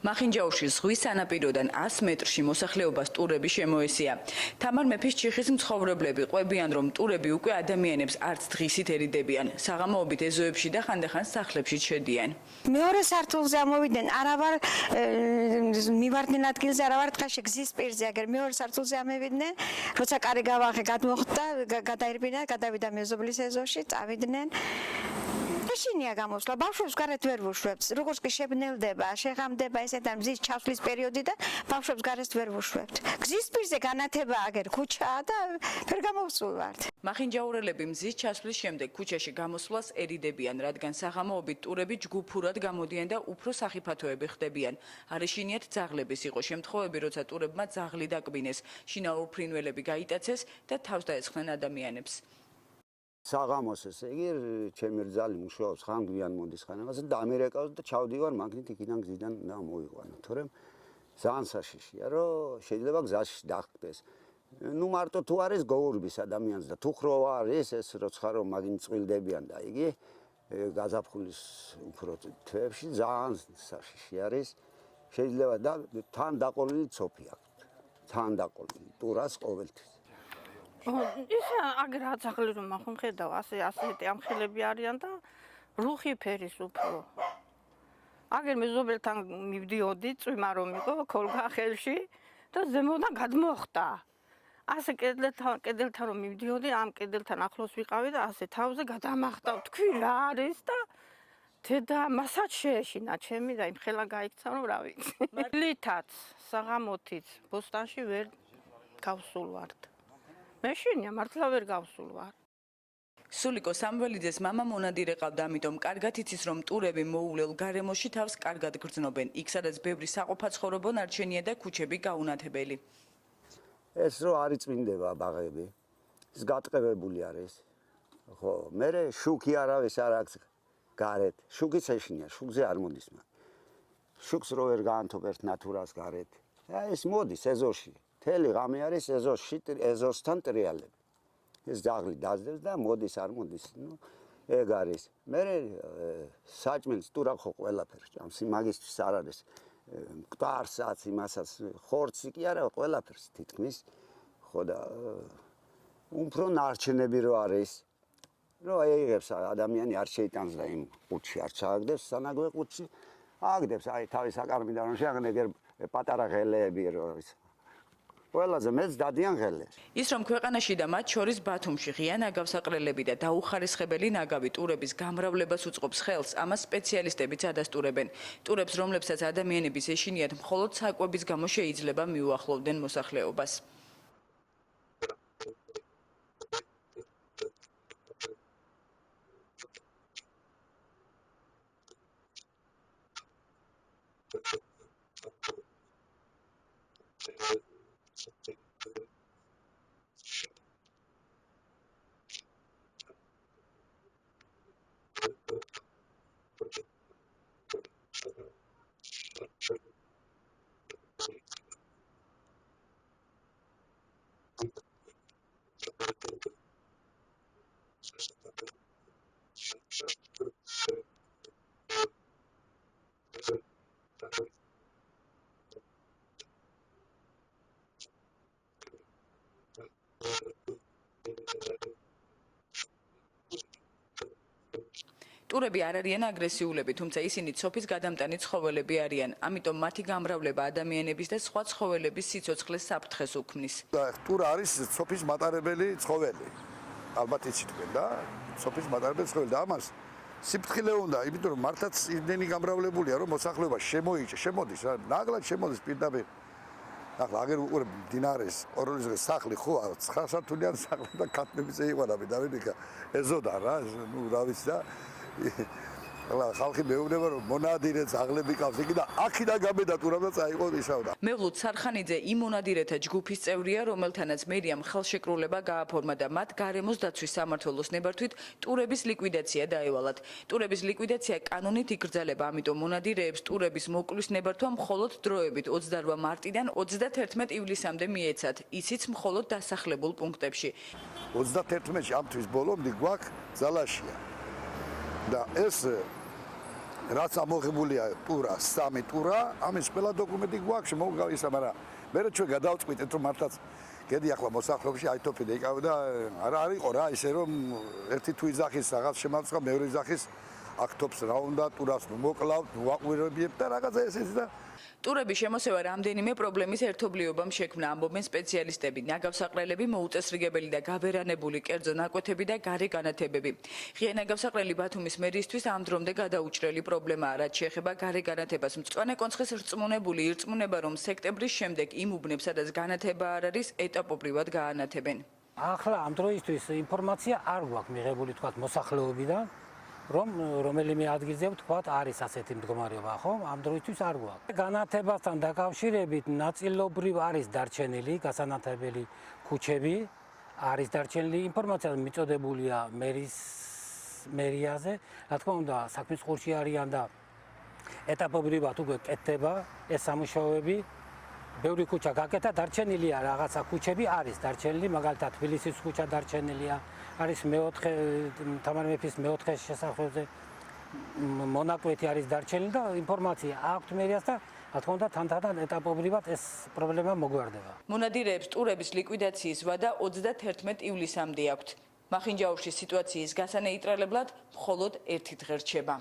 მახინჯაურში ზღვის სანაპიროდან 100 მეტრში მოსახლეობას ტურები შემოესია. თამარ მეფის ჩიხის მცხოვრებლები ყვებიან, რომ ტურები უკვე ადამიანებს არც დღისით ერიდებიან. საღამოობით ეზოებში და ხანდახან სახლებში შედიან. მეორე სართულზე ამოვიდნენ, არა ვარ მივარდნენ ადგილზე, არა ვარ დღეში გზის პირზე, აგერ მეორე სართულზე ამევიდნენ, როცა კარი გავახე, გადმოხვდა, გადაირბინა, გადავიდა მეზობლის ეზოში, წავიდნენ. შინია გამოსვლა, ბავშვებს გარეთ ვერ ვუშვებთ. როგორც კი შებნელდება, შეღამდება ესეთ მზის ჩასვლის პერიოდი და ბავშვებს გარეთ ვერ ვუშვებთ. გზის პირზე განათება აგერ ქუჩაა და ვერ გამოვსულვართ. მახინჯაურელები მზის ჩასვლის შემდეგ ქუჩაში გამოსვლას ერიდებიან, რადგან საღამოობით ტურები ჯგუფურად გამოდიან და უფრო სახიფათოები ხდებიან. არეშინიათ ძაღლების იყო შემთხვევები, როცა ტურებმა ძაღლი დაკბინეს, შინაურ ფრინველები გაიტაცეს და თავს დაეცხნენ ადამიანებს. საღამოს ესე იგი ჩემი რძალი მუშაობს ხან გვიან მოდის ხან ამაზე და ამერიკავს და ჩავდივარ მაგნით იქიდან გზიდან და მოიყვანა თორემ ძალიან საშიშია რომ შეიძლება გზაში დახტეს ნუ მარტო თუ არის გოურბის ადამიანს და თუ ხრო არის ეს როცა რომ მაგინ წვილდებიან და იგი გაზაფხულის უფრო თვეებში ძალიან საშიში არის შეიძლება და თან დაყოლილი ცოფი აქვს თან დაყოლილი ტურას ყოველთვის ის აგერ აცახლი რომ ახლა ხედავ ასეთი ამხელები არიან და რუხი ფერის უფრო აგერ მეზობელთან მივდიოდი წვიმა რომ იყო ქოლგა ხელში და ზემოდან გადმოხდა ასე კედელთან რომ მივდიოდი ამ კედელთან ახლოს ვიყავი და ასე თავზე გადამახტავ თქვი რა არის და დედა მასაც შეეშინა ჩემი და იმ ხელა გაიქცა რომ რა ვიცი ლითაც საღამოთიც ბოსტანში ვერ გავსულვართ მეშინია მართლა ვერ გავსულვარ. სულიკო სამველიძეს მამა მონადირე ყავდა, ამიტომ კარგად იცის, რომ ტურები მოულელ გარემოში თავს კარგად გრძნობენ. იქ სადაც ბევრი საყოფაცხოვრებო ნარჩენია და ქუჩები გაუნათებელი. ეს რო არ იწმინდება ბაღები. ის გატყევებული არის. ხო, მე შუქი არავის არ აქვს გარეთ. შუქიც ეშინია, შუქზე არ მოდის მაგ. შუქს რო ვერ გაანთობ ერთ ნატურას გარეთ. ეს მოდის ეზოში. თელი ღამე არის ეზოსთან ტრიალები. ეს ძაღლი დაძდებს და მოდის არ მოდის. ნუ ეგ არის. მე საჭმელს ტურა ხო ყველაფერს ჭამს. მაგისტრის არ არის. მკვდარსაც იმასაც ხორცი კი არა ყველაფერს თითქმის. ხო და უფრო ნარჩენები რო არის. რო აიღებს ადამიანი არ შეიტანს და იმ ყუთში არ ჩააგდებს სანაგვე ყუთში. ააგდებს აი თავის საკარმიდან რომ შეაგნეგერ პატარა ღელეები რო არის. ყველაზე მეც დადიან ღელეს. ის რომ ქვეყანაში და მათ შორის ბათუმში ღია ნაგავსაყრელები და დაუხარისხებელი ნაგავი ტურების გამრავლებას უწყობს ხელს, ამას სპეციალისტებიც ადასტურებენ. ტურებს, რომლებსაც ადამიანების ეშინიათ, მხოლოდ საკვების გამო შეიძლება მიუახლოვდნენ მოსახლეობას. ტურები არ არიან აგრესიულები, თუმცა ისინი ცოფის გადამტანი ცხოველები არიან, ამიტომ მათი გამრავლება ადამიანების და სხვა ცხოველების სიცოცხლეს საფრთხეს უქმნის. ტურა არის ცოფის მატარებელი ცხოველი. ალბათ იცით და ცოფის მატარებელი ცხოველი და ამას სიფრთხილე უნდა, იმიტომ რომ მართლაც იმდენი გამრავლებულია, რომ მოსახლეობა შემოდის რა, ნაკლად შემოდის პირდაპირ. ახლა აგერ უყურებ დინარეს, ოროლის სახლი ხო 9 სართულიანი სახლი და ქათმების ეიყვანა ამერიკა ეზოდა რა, ნუ რა ვიცი და ხალხი მეუბნება რომ მონადირე ძაღლები ყავს იქ და აქედან გამედა ტურამდა წაიყო ისავდა. მევლუთ სარხანიძე იმ მონადირეთა ჯგუფის წევრია, რომელთანაც მერიამ ხელშეკრულება გააფორმა და მათ გარემოს დაცვის სამმართველოს ნებართვით ტურების ლიკვიდაცია დაევალათ. ტურების ლიკვიდაცია კანონით იკრძალება, ამიტომ მონადირეებს ტურების მოკლის ნებართვა მხოლოდ დროებით 28 მარტიდან 31 ივლისამდე მიეცათ, ისიც მხოლოდ დასახლებულ პუნქტებში. 31-ში ამ თვის ბოლომდე გვაქვს ძალაშია. და ეს რაც ამოღებულია ტურა, 3 ტურა, ამის ყველა დოკუმენტი გვაქვს, მოგავისა, მაგრამ მე ჩვენ გადავწყვიტეთ რომ მართლაც გედი ახლა მოსახლეობაში აიტოფი დაიკავე და არა არისო რა ისე რომ ერთი თუ იძახის რაღაც შემაწყა მეორე იძახის აქტობს რა უნდა ტურას მოკლავთ, ვაყვირებიებ და რაღაცა ესეთი და ტურების შემოსევა რამდენიმე პრობლემის ერთობლიობამ შექმნა, ამბობენ სპეციალისტები. ნაგავსაყრელები, მოუწესრიგებელი და გაბერანებული კერძო ნაკვეთები და გარე განათებები. ღია ნაგავსაყრელი ბათუმის მერიისთვის ამ დრომდე გადაუჭრელი პრობლემაა, რაც შეეხება გარე განათებას. მწვანე კონცხის რწმუნებული ირწმუნება, რომ სექტემბრის შემდეგ იმ უბნებს, სადაც განათება არ არის, ეტაპობრივად გაანათებენ. ახლა ამ დროისთვის ინფორმაცია არ გვაქვს მიღებული თქვათ მოსახლეობიდან, რომ რომელიმე ადგილზე თქვათ არის ასეთი მდგომარეობა, ხო? ამ დროისთვის არ გვაქვს. განათებასთან დაკავშირებით ნაწილობრივ არის დარჩენილი გასანათებელი ქუჩები, არის დარჩენილი ინფორმაცია მიწოდებულია მერიაზე, რა თქმა უნდა, საქმის ყურში არიან და ეტაპობრივად უკვე კეთდება ეს სამუშაოები. ბევრი ქუჩა გაკეთა, დარჩენილია რაღაცა ქუჩები არის დარჩენილი, მაგალითად თბილისის ქუჩა დარჩენილია, არის მეოთხე თამარ მეფის მეოთხე შესახვევზე მონაკვეთი არის დარჩენილი და ინფორმაცია აქვთ მერიას და რა თქმა უნდა თანდათან ეტაპობრივად ეს პრობლემა მოგვარდება. მონადირეებს ტურების ლიკვიდაციის ვადა 31 ივლისამდე აქვთ. მახინჯაურში სიტუაციის გასანეიტრალებლად მხოლოდ ერთი დღე რჩება.